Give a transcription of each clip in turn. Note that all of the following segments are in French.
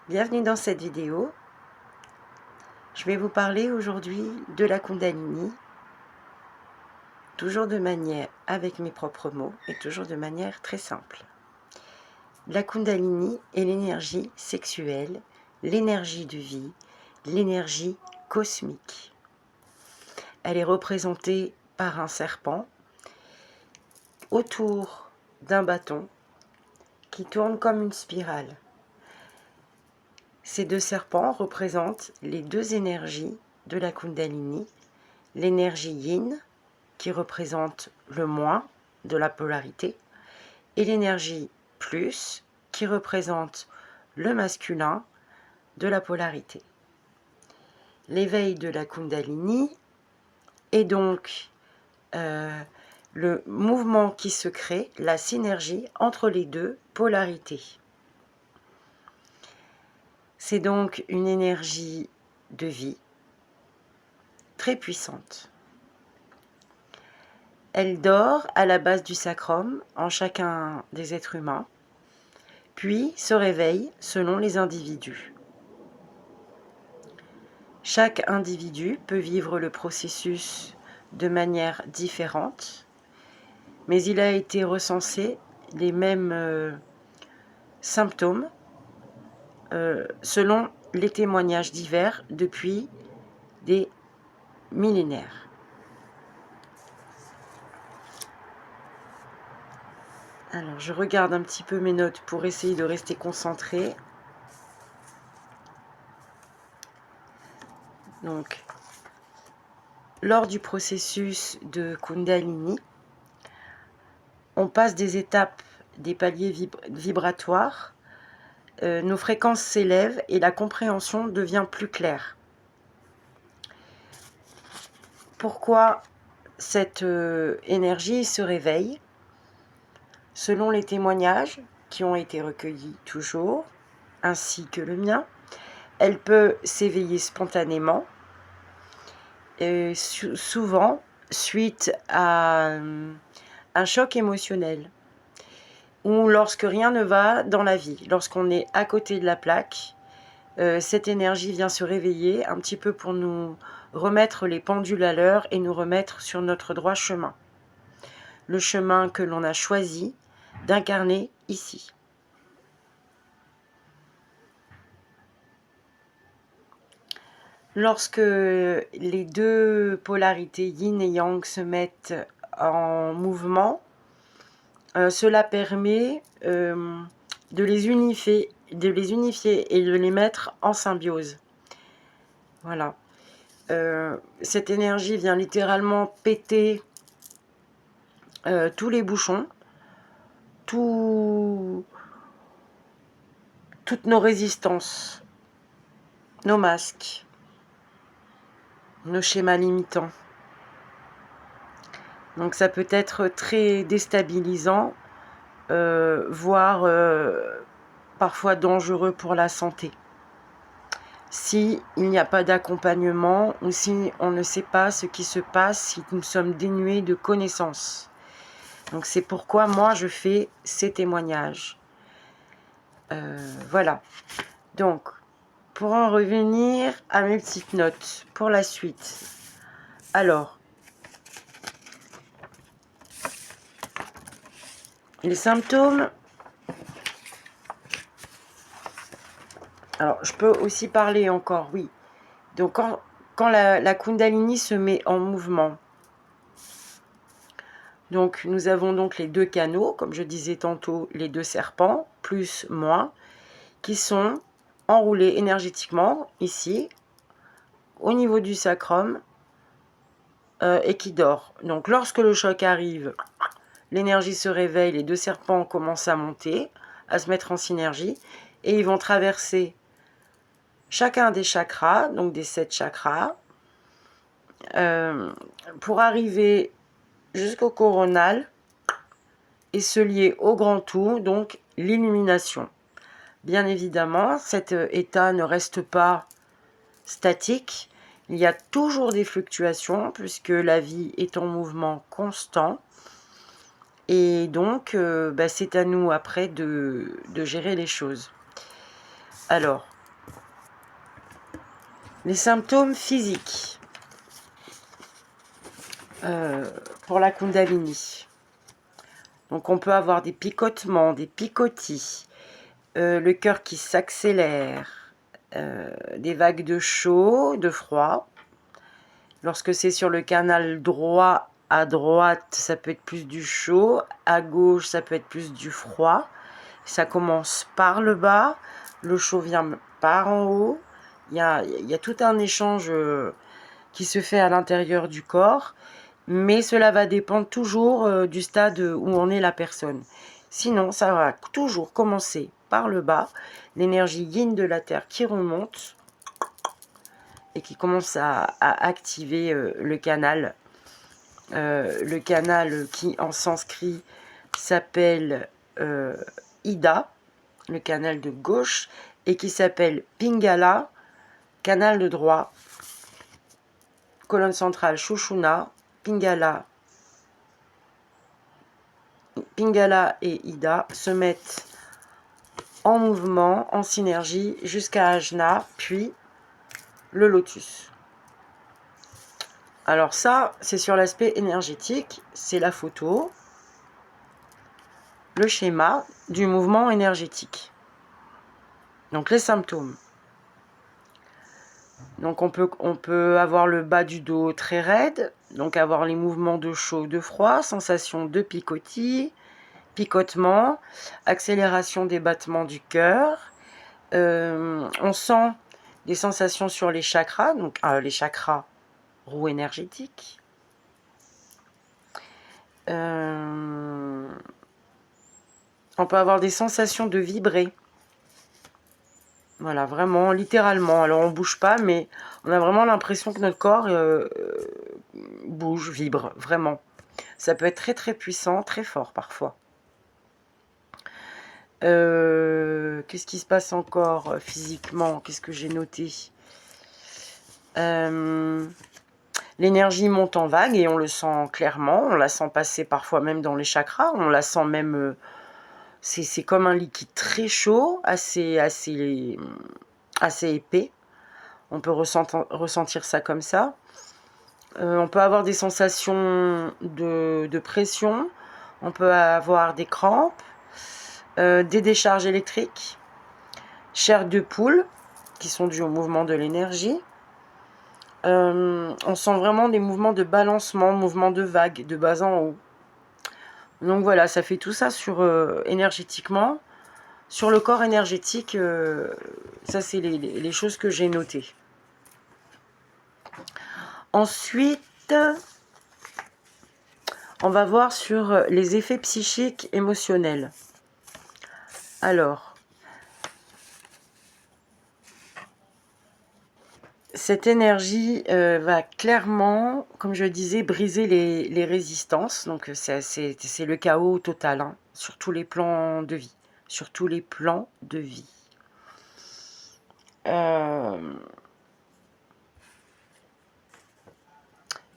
Bienvenue dans cette vidéo. Je vais vous parler aujourd'hui de la Kundalini, toujours de manière avec mes propres mots et toujours de manière très simple. La Kundalini est l'énergie sexuelle, l'énergie de vie, l'énergie cosmique. Elle est représentée par un serpent autour d'un bâton qui tourne comme une spirale. Ces deux serpents représentent les deux énergies de la Kundalini, l'énergie yin, qui représente le moins de la polarité, et l'énergie plus, qui représente le masculin de la polarité. L'éveil de la Kundalini est donc le mouvement qui se crée, la synergie entre les deux polarités. C'est donc une énergie de vie très puissante. Elle dort à la base du sacrum en chacun des êtres humains, puis se réveille selon les individus. Chaque individu peut vivre le processus de manière différente, mais il a été recensé les mêmes symptômes selon les témoignages divers depuis des millénaires. Alors, je regarde un petit peu mes notes pour essayer de rester concentrée. Donc, lors du processus de Kundalini, on passe des étapes, des paliers vibratoires, nos fréquences s'élèvent et la compréhension devient plus claire. Pourquoi cette énergie se réveille? Selon les témoignages qui ont été recueillis toujours, ainsi que le mien, elle peut s'éveiller spontanément, et souvent suite à un choc émotionnel, ou lorsque rien ne va dans la vie, lorsqu'on est à côté de la plaque, cette énergie vient se réveiller un petit peu pour nous remettre les pendules à l'heure et nous remettre sur notre droit chemin. Le chemin que l'on a choisi d'incarner ici. Lorsque les deux polarités yin et yang se mettent en mouvement, cela permet de les unifier et de les mettre en symbiose. Voilà. Cette énergie vient littéralement péter tous les bouchons, toutes nos résistances, nos masques, nos schémas limitants. Donc ça peut être très déstabilisant, voire parfois dangereux pour la santé. Si il n'y a pas d'accompagnement ou si on ne sait pas ce qui se passe, si nous sommes dénués de connaissances. Donc c'est pourquoi moi je fais ces témoignages. Voilà. Donc, pour en revenir à mes petites notes pour la suite. Alors, les symptômes. Alors, je peux aussi parler encore, oui. Donc, quand la Kundalini se met en mouvement, donc nous avons donc les deux canaux, comme je disais tantôt, les deux serpents, plus moi, qui sont enroulés énergétiquement, ici, au niveau du sacrum, et qui dort. Donc, lorsque le choc arrive, l'énergie se réveille, les deux serpents commencent à monter, à se mettre en synergie, et ils vont traverser chacun des chakras, donc des 7 chakras, pour arriver jusqu'au coronal et se lier au grand tout, donc l'illumination. Bien évidemment, cet état ne reste pas statique, il y a toujours des fluctuations puisque la vie est en mouvement constant. Et donc, c'est à nous après de gérer les choses. Alors, Les symptômes physiques pour la Kundalini. Donc on peut avoir des picotements, des picotis, le cœur qui s'accélère, des vagues de chaud, de froid. Lorsque c'est sur le canal droit, à droite, ça peut être plus du chaud, à gauche, ça peut être plus du froid. Ça commence par le bas, le chaud vient par en haut. Il y a tout un échange qui se fait à l'intérieur du corps, mais cela va dépendre toujours du stade où en est la personne. Sinon, ça va toujours commencer par le bas, l'énergie yin de la Terre qui remonte et qui commence à activer le canal qui en sanskrit s'appelle Ida, le canal de gauche, et qui s'appelle Pingala, canal de droit, colonne centrale Shushuna, Pingala et Ida se mettent en mouvement, en synergie, jusqu'à Ajna, puis le lotus. Alors ça, c'est sur l'aspect énergétique, c'est la photo, le schéma du mouvement énergétique. Donc les symptômes. Donc on peut avoir le bas du dos très raide, donc avoir les mouvements de chaud, de froid, sensation de picotis, picotement, accélération des battements du cœur. On sent des sensations sur les chakras, donc les chakras roue énergétique. On peut avoir des sensations de vibrer. Voilà, vraiment, littéralement. Alors on bouge pas, mais on a vraiment l'impression que notre corps bouge, vibre, vraiment. Ça peut être très très puissant, très fort parfois. Qu'est-ce qui se passe encore physiquement? Qu'est-ce que j'ai noté? L'énergie monte en vague et on le sent clairement. On la sent passer parfois même dans les chakras. On la sent même... c'est comme un liquide très chaud, assez épais. On peut ressentir ça comme ça. On peut avoir des sensations de pression. On peut avoir des crampes, des décharges électriques, chair de poule, qui sont dues au mouvement de l'énergie. On sent vraiment des mouvements de balancement, mouvements de vagues, de bas en haut. Donc voilà, ça fait tout ça sur énergétiquement. Sur le corps énergétique, ça c'est les choses que j'ai notées. Ensuite, on va voir sur les effets psychiques émotionnels. Alors, cette énergie va clairement, comme je disais, briser les résistances. Donc c'est le chaos total, hein, sur tous les plans de vie. Sur tous les plans de vie.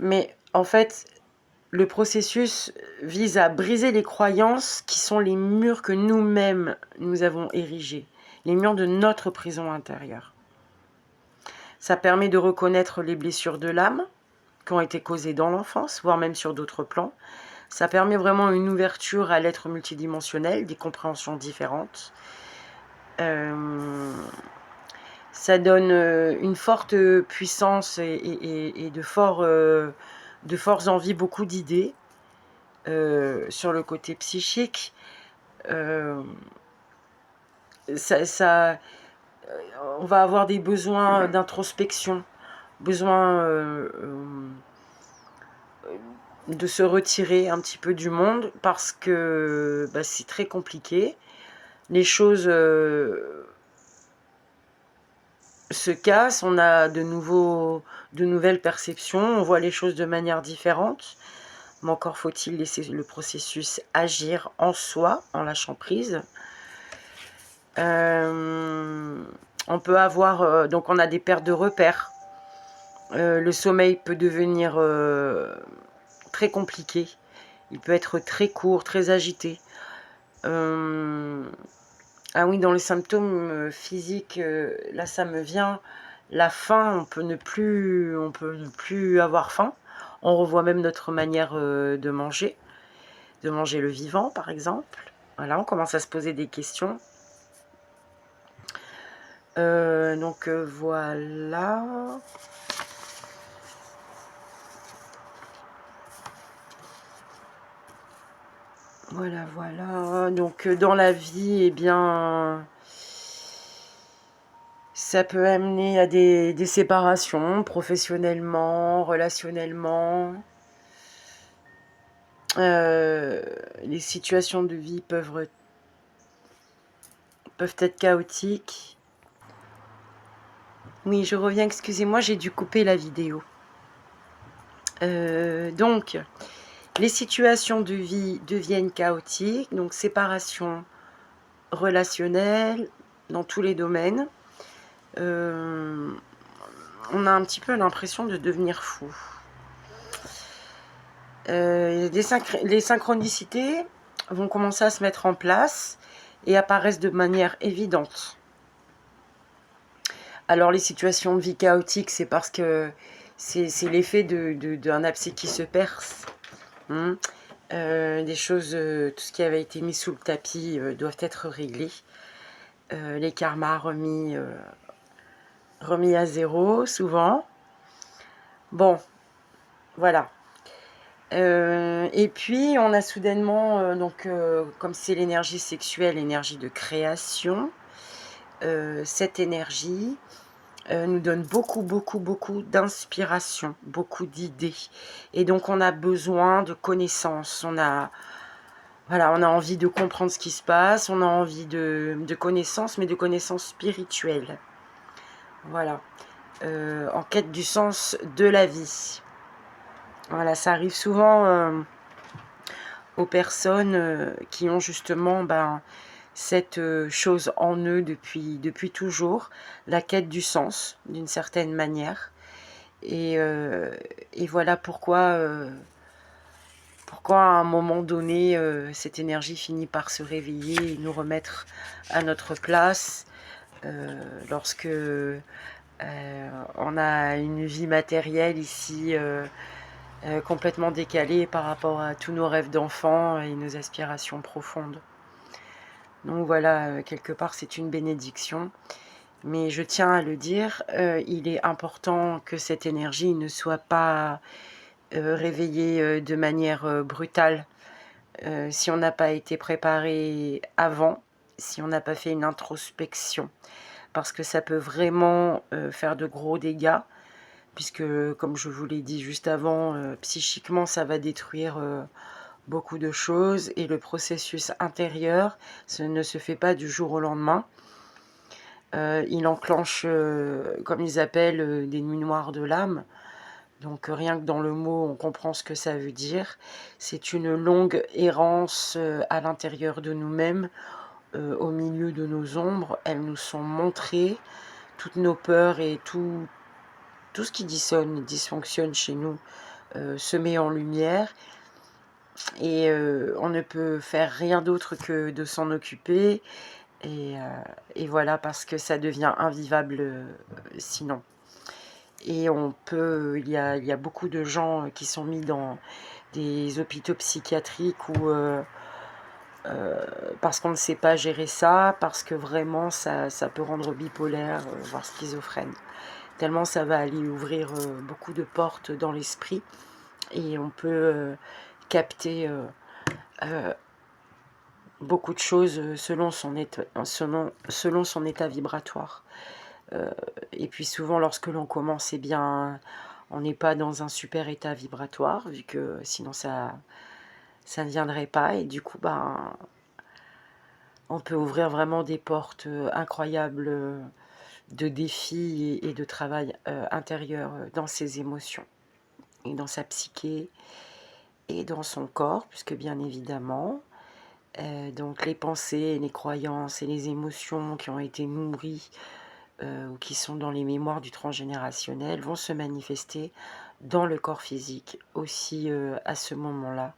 Mais en fait, le processus vise à briser les croyances qui sont les murs que nous-mêmes nous avons érigés, les murs de notre prison intérieure. Ça permet de reconnaître les blessures de l'âme qui ont été causées dans l'enfance, voire même sur d'autres plans. Ça permet vraiment une ouverture à l'être multidimensionnel, des compréhensions différentes. Ça donne une forte puissance et de fortes envies, beaucoup d'idées sur le côté psychique. On va avoir des besoins d'introspection, besoin de se retirer un petit peu du monde parce que c'est très compliqué. Les choses se casse, on a de nouvelles perceptions, on voit les choses de manière différente, mais encore faut-il laisser le processus agir en soi, en lâchant prise. On peut avoir, donc on a des pertes de repères, le sommeil peut devenir très compliqué, il peut être très court, très agité. Ah oui, dans les symptômes physiques, là ça me vient, la faim, on peut ne plus avoir faim. On revoit même notre manière de manger le vivant par exemple. Voilà, on commence à se poser des questions. Donc voilà. Voilà, voilà. Donc dans la vie, eh bien, ça peut amener à des séparations professionnellement, relationnellement. Les situations de vie peuvent être chaotiques. Oui, je reviens, excusez-moi, j'ai dû couper la vidéo. Donc, les situations de vie deviennent chaotiques, donc séparation relationnelle dans tous les domaines. On a un petit peu l'impression de devenir fou. Les synchronicités vont commencer à se mettre en place et apparaissent de manière évidente. Alors les situations de vie chaotiques, c'est parce que c'est l'effet d'un abcès qui se perce. Des choses, tout ce qui avait été mis sous le tapis doivent être réglés. Les karmas remis à zéro, souvent. Bon, voilà. Et puis, on a soudainement, comme c'est l'énergie sexuelle, l'énergie de création, cette énergie nous donne beaucoup d'inspiration, beaucoup d'idées. Et donc, on a besoin de connaissances. On a envie de comprendre ce qui se passe. On a envie de connaissances, mais de connaissances spirituelles. Voilà. En quête du sens de la vie. Voilà, ça arrive souvent aux personnes qui ont justement cette chose en eux depuis toujours, la quête du sens, d'une certaine manière. Et voilà pourquoi à un moment donné, cette énergie finit par se réveiller et nous remettre à notre place lorsque on a une vie matérielle ici complètement décalée par rapport à tous nos rêves d'enfants et nos aspirations profondes. Donc voilà, quelque part c'est une bénédiction. Mais je tiens à le dire, il est important que cette énergie ne soit pas réveillée de manière brutale. Si on n'a pas été préparé avant, si on n'a pas fait une introspection. Parce que ça peut vraiment faire de gros dégâts. Puisque, comme je vous l'ai dit juste avant, psychiquement ça va détruire beaucoup de choses. Et le processus intérieur, ça ne se fait pas du jour au lendemain. Il enclenche, comme ils appellent, des nuits noires de l'âme. Donc rien que dans le mot, on comprend ce que ça veut dire. C'est une longue errance à l'intérieur de nous-mêmes, au milieu de nos ombres. Elles nous sont montrées, toutes nos peurs et tout ce qui dysfonctionne chez nous se met en lumière. Et on ne peut faire rien d'autre que de s'en occuper. Et voilà, parce que ça devient invivable sinon. Et il y a beaucoup de gens qui sont mis dans des hôpitaux psychiatriques ou parce qu'on ne sait pas gérer ça, parce que vraiment ça peut rendre bipolaire, voire schizophrène. Tellement ça va aller ouvrir beaucoup de portes dans l'esprit et on peut capter beaucoup de choses selon son état vibratoire. Et puis souvent lorsque l'on commence, eh bien, on n'est pas dans un super état vibratoire, vu que sinon ça ne viendrait pas. Et du coup, on peut ouvrir vraiment des portes incroyables de défis et de travail intérieur dans ses émotions et dans sa psyché et dans son corps, puisque bien évidemment, donc les pensées, les croyances et les émotions qui ont été nourries ou qui sont dans les mémoires du transgénérationnel vont se manifester dans le corps physique aussi à ce moment-là,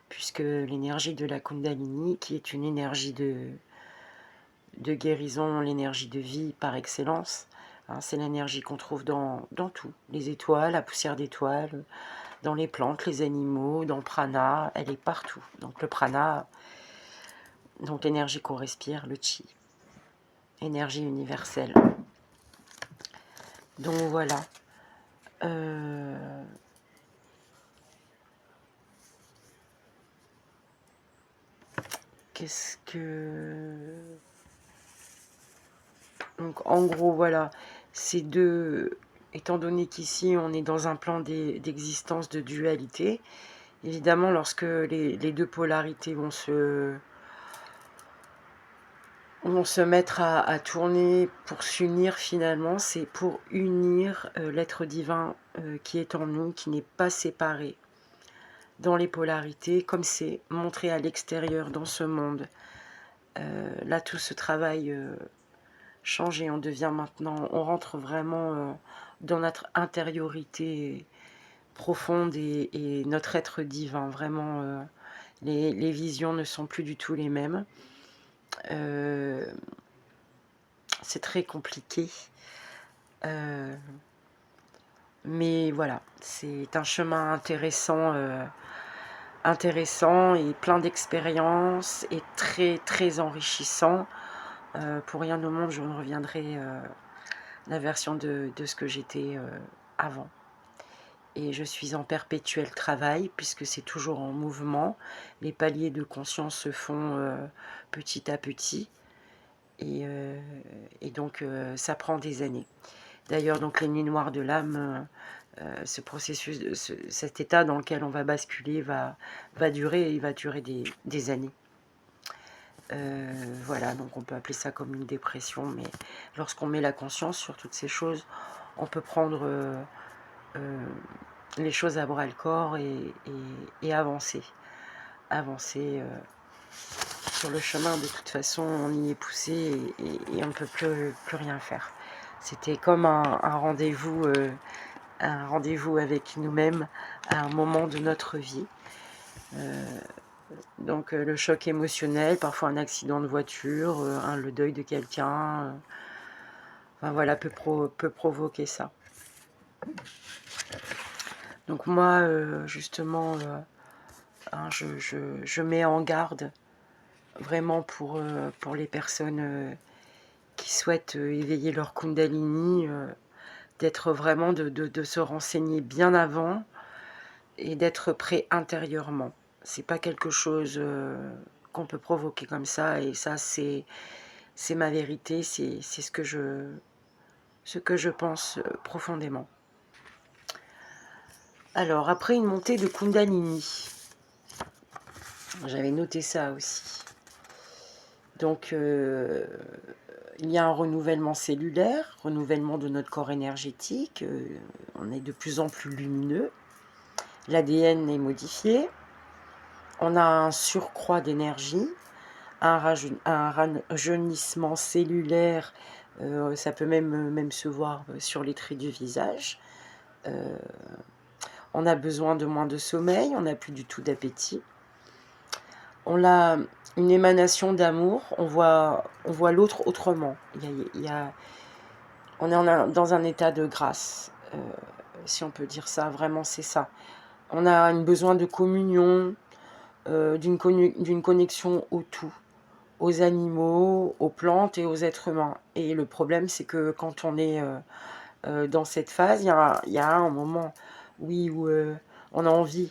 puisque l'énergie de la Kundalini, qui est une énergie de guérison, l'énergie de vie par excellence, Hein, c'est l'énergie qu'on trouve dans tout. Les étoiles, la poussière d'étoiles, dans les plantes, les animaux, dans le prana, elle est partout. Donc le prana, donc l'énergie qu'on respire, le chi, énergie universelle. Donc voilà. Qu'est-ce que... Donc en gros, voilà, ces deux... Étant donné qu'ici, on est dans un plan d'existence de dualité, évidemment, lorsque les deux polarités vont se mettre à tourner pour s'unir finalement, c'est pour unir l'être divin qui est en nous, qui n'est pas séparé dans les polarités, comme c'est montré à l'extérieur dans ce monde. Là, tout ce travail change et on devient maintenant, on rentre vraiment dans notre intériorité profonde et notre être divin. Vraiment, les visions ne sont plus du tout les mêmes. C'est très compliqué. Mais voilà, c'est un chemin intéressant et plein d'expériences et très très enrichissant. Pour rien au monde, je ne reviendrai la version de ce que j'étais avant. Et je suis en perpétuel travail puisque c'est toujours en mouvement. Les paliers de conscience se font petit à petit. Et donc ça prend des années. D'ailleurs, donc les nuits noires de l'âme, ce processus, cet état dans lequel on va basculer va durer, et il va durer des années. Voilà, donc on peut appeler ça comme une dépression, mais lorsqu'on met la conscience sur toutes ces choses, on peut prendre les choses à bras-le-corps et avancer. Avancer sur le chemin. De toute façon, on y est poussé et on ne peut plus rien faire. C'était comme un rendez-vous avec nous-mêmes à un moment de notre vie. Donc le choc émotionnel, parfois un accident de voiture, le deuil de quelqu'un, enfin, voilà, peut provoquer ça. Donc moi, justement, je mets en garde vraiment pour les personnes qui souhaitent éveiller leur Kundalini, d'être vraiment, de se renseigner bien avant et d'être prêt intérieurement. C'est pas quelque chose qu'on peut provoquer comme ça, et ça c'est ma vérité, c'est ce que je pense profondément. Alors après une montée de Kundalini, j'avais noté ça aussi. Donc il y a un renouvellement cellulaire, renouvellement de notre corps énergétique, on est de plus en plus lumineux, l'ADN est modifié, on a un surcroît d'énergie, un rajeunissement cellulaire, ça peut même se voir sur les traits du visage. On a besoin de moins de sommeil, on n'a plus du tout d'appétit. On a une émanation d'amour, on voit l'autre autrement. On est dans un état de grâce, si on peut dire ça, vraiment c'est ça. On a un besoin de communion, d'une connexion au tout, aux animaux, aux plantes et aux êtres humains. Et le problème, c'est que quand on est dans cette phase, il y a un moment, oui, où on a envie